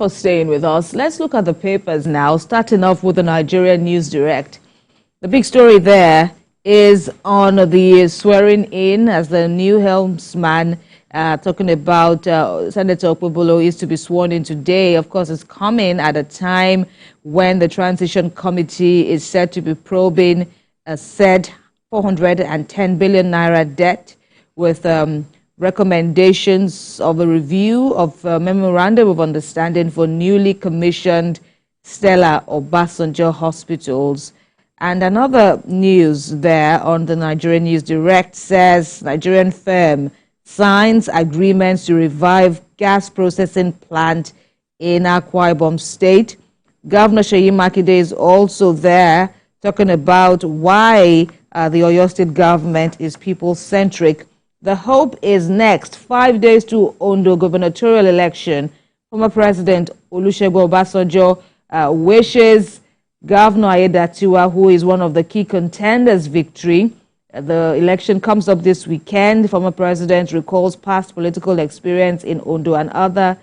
for staying with us. Let's look at the papers now, starting off with the Nigerian News Direct. The big story there is on the swearing in as the new helmsman, talking about Senator Okpebholo is to be sworn in today. Of course, it's coming at a time when the Transition Committee is said to be probing a said 410 billion naira debt with recommendations of a review of a memorandum of understanding for newly commissioned Stella Obasanjo hospitals. And another news there on the Nigerian News Direct says Nigerian firm signs agreements to revive gas processing plant in Akwa Ibom State. Governor Seyi Makinde is also there talking about why the Oyo State government is people-centric. The hope is next. 5 days to Ondo gubernatorial election. Former President Olusegun Obasanjo wishes Governor Aiyedatiwa, who is one of the key contenders, victory. The election comes up this weekend. Former President recalls past political experience in Ondo and other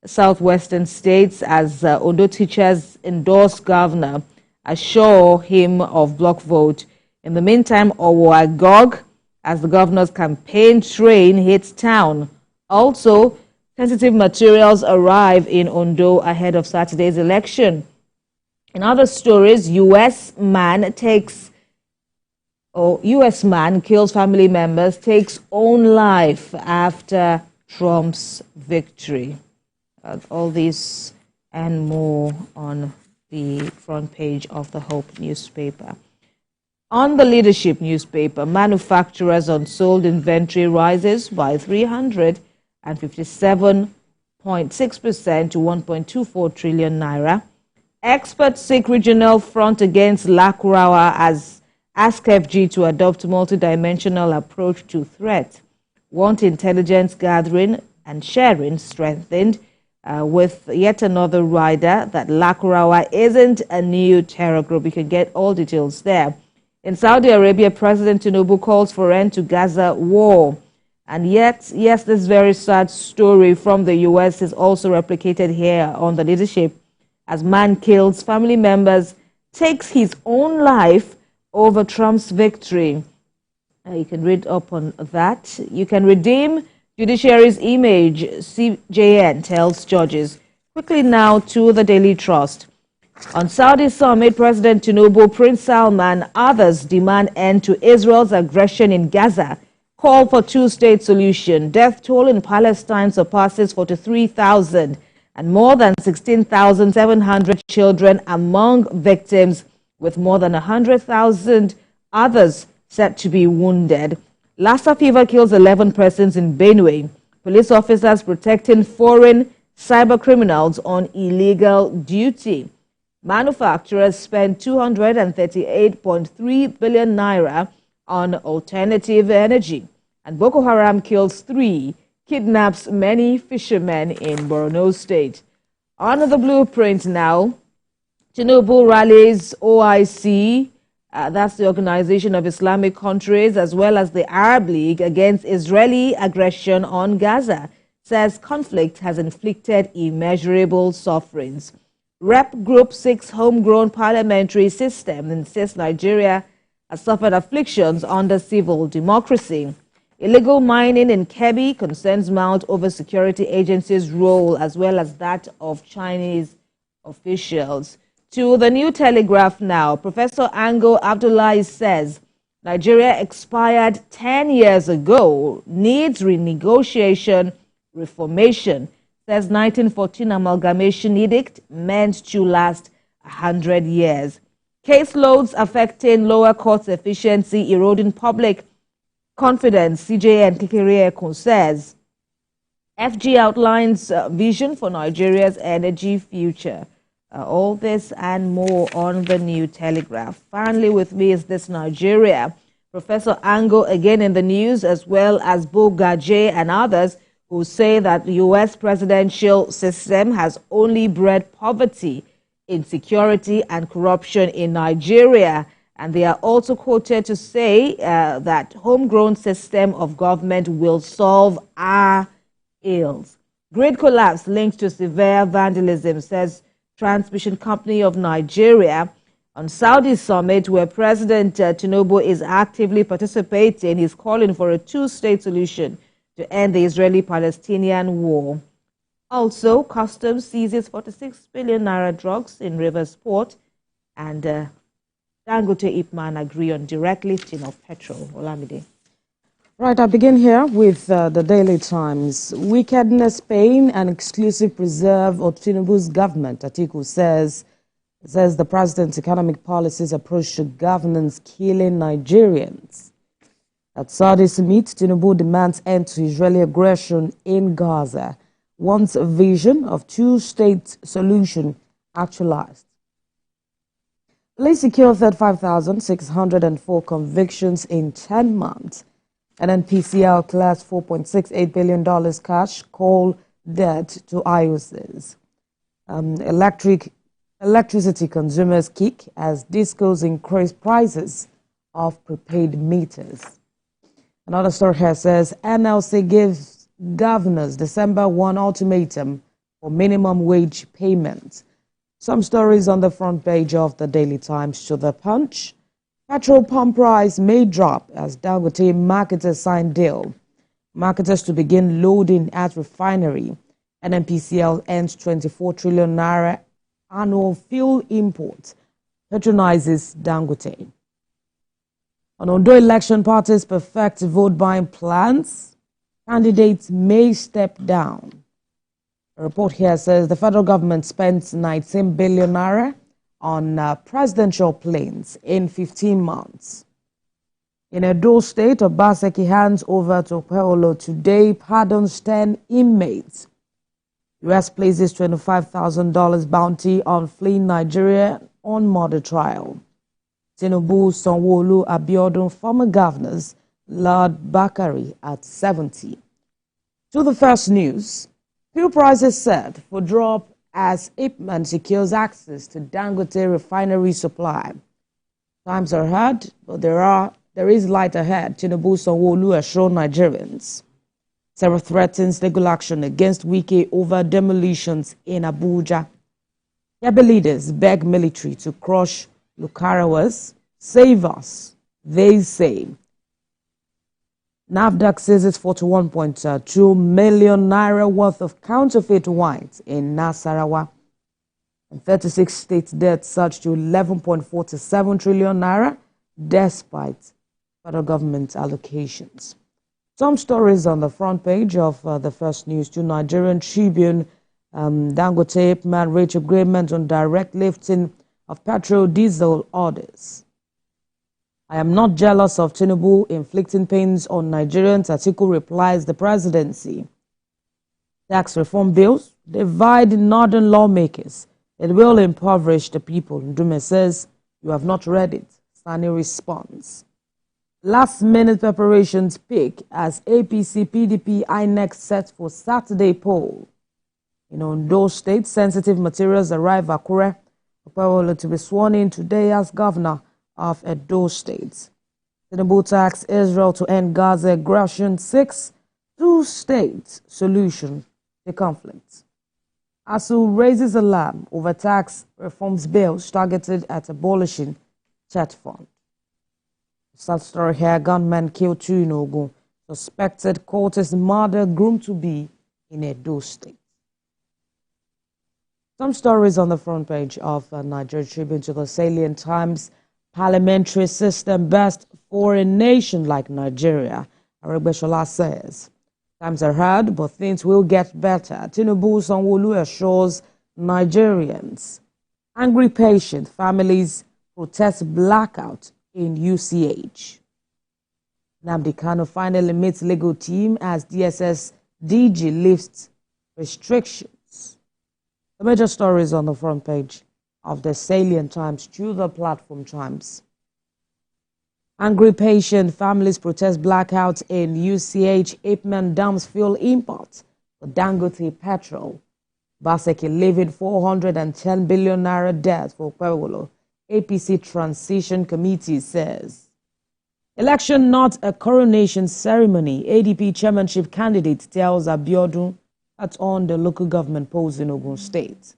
southwestern states as Ondo teachers endorse governor, assure him of block vote. In the meantime, Owo agog as the governor's campaign train hits town. Also, sensitive materials arrive in Ondo ahead of Saturday's election. In other stories, U.S. man kills family members, takes own life after Trump's victory. All this and more on the front page of the Hope newspaper. On the Leadership newspaper, manufacturers' unsold inventory rises by 357.6% to 1.24 trillion naira. Experts seek regional front against Lakurawa as ask FG to adopt multidimensional approach to threat. Want intelligence gathering and sharing strengthened with yet another rider that Lakurawa isn't a new terror group. You can get all details there. In Saudi Arabia, President Tinubu calls for end to Gaza war. And yet, yes, this very sad story from the U.S. is also replicated here on the Leadership as man kills family members, takes his own life over Trump's victory. You can read up on that. You can redeem judiciary's image, CJN tells judges. Quickly now to the Daily Trust. On Saudi summit, President Tinubu, Prince Salman, others demand end to Israel's aggression in Gaza. Call for two-state solution. Death toll in Palestine surpasses 43,000 and more than 16,700 children among victims, with more than 100,000 others said to be wounded. Lassa fever kills 11 persons in Benue. Police officers protecting foreign cyber criminals on illegal duty. Manufacturers spend 238.3 billion naira on alternative energy. And Boko Haram kills 3, kidnaps many fishermen in Borno State. On the blueprint now, Tinubu rallies OIC, that's the Organization of Islamic Countries, as well as the Arab League against Israeli aggression on Gaza, says conflict has inflicted immeasurable sufferings. Rep Group 6 homegrown parliamentary system insists Nigeria has suffered afflictions under civil democracy. Illegal mining in Kebbi concerns mount over security agencies' role as well as that of Chinese officials. To the New Telegraph now, Professor Ango Abdullahi says Nigeria expired 10 years ago, needs renegotiation, reformation. Says 1914 amalgamation edict meant to last 100 years. Caseloads affecting lower courts efficiency, eroding public confidence, CJN Kekere says. FG outlines vision for Nigeria's energy future. All this and more on the New Telegraph. Finally with me is this Nigeria. Professor Ango again in the news, as well as Bo Gaje and others who say that the U.S. presidential system has only bred poverty, insecurity, and corruption in Nigeria. And they are also quoted to say that homegrown system of government will solve our ills. Grid collapse linked to severe vandalism, says Transmission Company of Nigeria. On Saudi summit, where President Tinubu is actively participating, he's calling for a two-state solution to end the Israeli-Palestinian war. Also, customs seizes 46 billion naira drugs in Rivers Port, and Dangote Ipman agree on direct lifting of petrol. Olamide. Right, I begin here with the Daily Times. Wickedness, pain, and exclusive preserve of Tinubu's government, Atiku says the president's economic policies approach to governance killing Nigerians. At Saudi summit, Tinubu demands end to Israeli aggression in Gaza, wants a vision of two-state solution actualized. Police secured 35,604 convictions in 10 months. NNPCL clears $4.68 billion cash call debt to IOCs. Electricity consumers kick as discos increase prices of prepaid meters. Another story here says NLC gives governors December 1 ultimatum for minimum wage payment. Some stories on the front page of the Daily Times. To the Punch. Petrol pump price may drop as Dangote marketers sign deal. Marketers to begin loading at refinery. NNPCL ends 24 trillion naira annual fuel import. Patronizes Dangote. On Ondo election, parties perfect vote buying plans. Candidates may step down. A report here says the federal government spent 19 billion naira on presidential planes in 15 months. In Ondo State, Obaseki hands over to Paolo today, pardons 10 inmates. U.S. places $25,000 bounty on fleeing Nigeria on murder trial. Tinubu, Sanwo-Olu, Abiodun, former governors, Lord Bakari at 70. To the first news, fuel prices set for drop as Ipman secures access to Dangote refinery supply. Times are hard, but there is light ahead. Tinubu, Sanwo-Olu assure Nigerians. Sarah threatens legal action against Wike over demolitions in Abuja. Yabe leaders beg military to crush Lukarawas. Save us, they say. NAFDAC seizes 41.2 million naira worth of counterfeit wines in Nasarawa. And 36 states' debt surged to 11.47 trillion naira despite federal government allocations. Some stories on the front page of the first news. To Nigerian Tribune, Dangote man reach agreement on direct lifting of petrol diesel orders. I am not jealous of Tinubu inflicting pains on Nigerians, Atiku replies the presidency. Tax reform bills divide northern lawmakers. It will impoverish the people. Ndume says, you have not read it. Sani responds. Last-minute preparations peak as APC, PDP, INEC set for Saturday poll. In Ondo State, sensitive materials arrive at Akure. Paolo to be sworn in today as governor of Ondo State. Tinubu tax Israel to end Gaza aggression. 6 two-state solution to conflict. ASU raises alarm over tax reforms bills targeted at abolishing chat fund. Sad story here, gunmen killed 2 in Ogun. Suspected cultist murder groomed to be in Ondo State. Some stories on the front page of Nigeria Tribune. To the Salient Times. Parliamentary system best for a nation like Nigeria, Aregbesola says. Times are hard, but things will get better. Tinubu, Sanwo-Olu assures Nigerians. Angry patient families protest blackout in UCH. Nnamdi Kanu finally meets legal team as DSS DG lifts restrictions. The major stories on the front page of the Salient Times to the Platform Times. Angry patient families protest blackout in UCH. Ipman dumps fuel import for Dangote petrol. Baseki leaving 410 billion naira debt for Paolo. APC Transition Committee says. Election not a coronation ceremony. ADP chairmanship candidate tells Abiodun That's on the local government polls in Ondo State.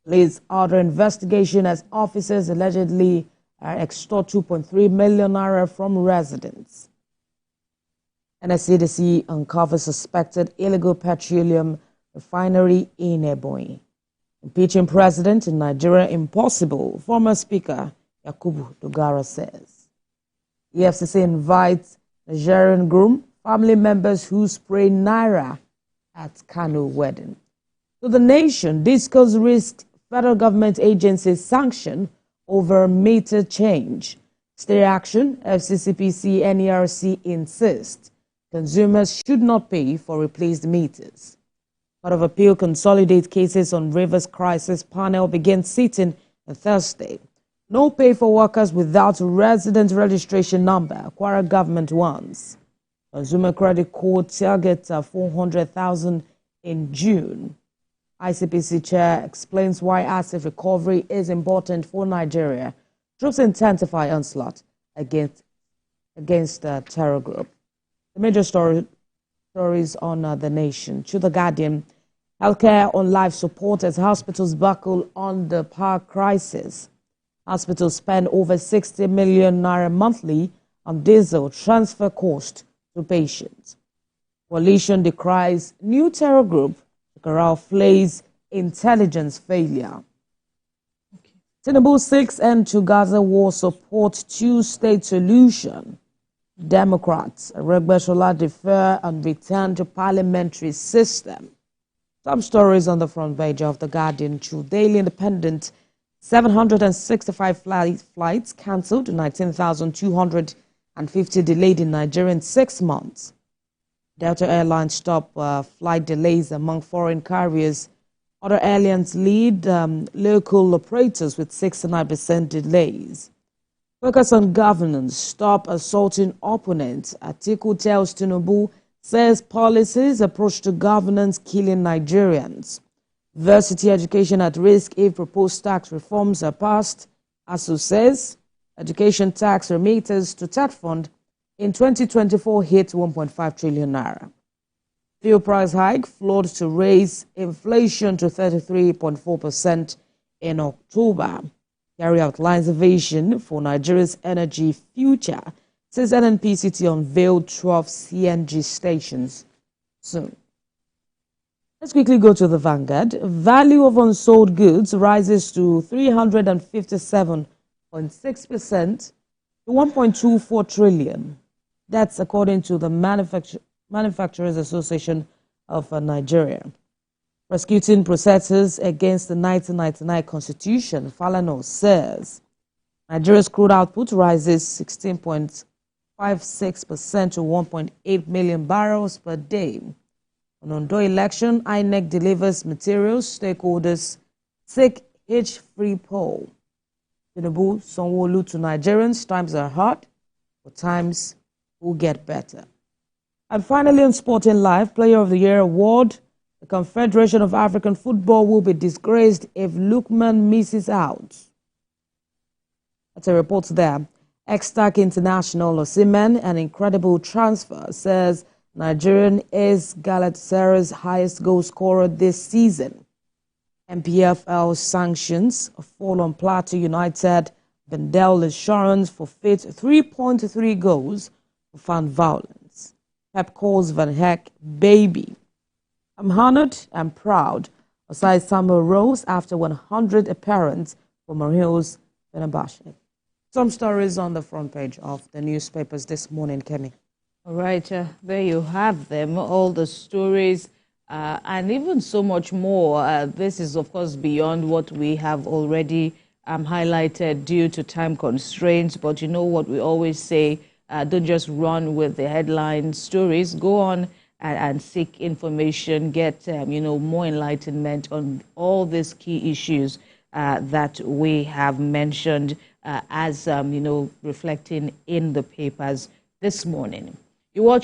Police order investigation as officers allegedly extort 2.3 million naira from residents. NSCDC uncovers suspected illegal petroleum refinery in Ebonyi. Impeaching president in Nigeria impossible, former Speaker Yakubu Dogara says. The FCC invites Nigerian groom family members who spray naira at Kano wedding. To the nation, discuss risk federal government agencies sanction over meter change. Stay action, FCCPC, NERC insist consumers should not pay for replaced meters. Court of Appeal consolidate cases on Rivers Crisis panel begins sitting on Thursday. No pay for workers without resident registration number, Kwara government wants. Consumer Credit Court targets 400,000 in June. ICPC chair explains why asset recovery is important for Nigeria. Troops intensify onslaught against the terror group. The major stories on the nation. To the Guardian, healthcare on life support as hospitals buckle on the power crisis. Hospitals spend over 60 million naira monthly on diesel transfer cost to patients. Coalition decries new terror group Corral flays intelligence failure. Tinubu seeks end to Gaza war, support two-state solution. Democrats, Aregbesola defer and return to parliamentary system. Some stories on the front page of The Guardian. To Daily Independent, 765 flights cancelled, 19,250 delayed in Nigeria in 6 months. Delta Airlines stop flight delays among foreign carriers. Other airlines lead local operators with 69% delays. Focus on governance. Stop assaulting opponents. Atiku tells Tinubu, says policies approach to governance killing Nigerians. Varsity education at risk if proposed tax reforms are passed. ASU says education tax remittance to TAT fund in 2024 hit 1.5 trillion naira. Fuel price hike flowed to raise inflation to 33.4% in October. Gary outlines a vision for Nigeria's energy future, says NNPCT unveiled 12 CNG stations soon. Let's quickly go to the Vanguard. Value of unsold goods rises to 357.6% to 1.24 trillion. That's according to the Manufacturers Association of Nigeria. Prosecuting processes against the 1999 Constitution, Falano says Nigeria's crude output rises 16.56% to 1.8 million barrels per day. On Ondo election, INEC delivers materials, stakeholders seek H-free poll. Tinubu, Sanwo-Olu to Nigerians, times are hard, but times will get better. And finally, on Sporting Life, Player of the Year award, the Confederation of African Football will be disgraced if Lookman misses out. That's a report there. Ex-Tac International Osimhen, an incredible transfer, says Nigerian is Galatasaray's highest goal scorer this season. MPFL sanctions fall on Plateau United. Bendel Insurance forfeits 3.3 goals for fan violence. Pep calls Van Heck baby. I'm honored and proud. Osai Samuel rose after 100 appearance for Mario's Fenerbahce. Some stories on the front page of the newspapers this morning, Kemi. All right, there you have them, all the stories and even so much more. This is, of course, beyond what we have already highlighted due to time constraints. But you know what we always say, don't just run with the headline stories. Go on and seek information, get more enlightenment on all these key issues that we have mentioned as reflecting in the papers this morning. You watch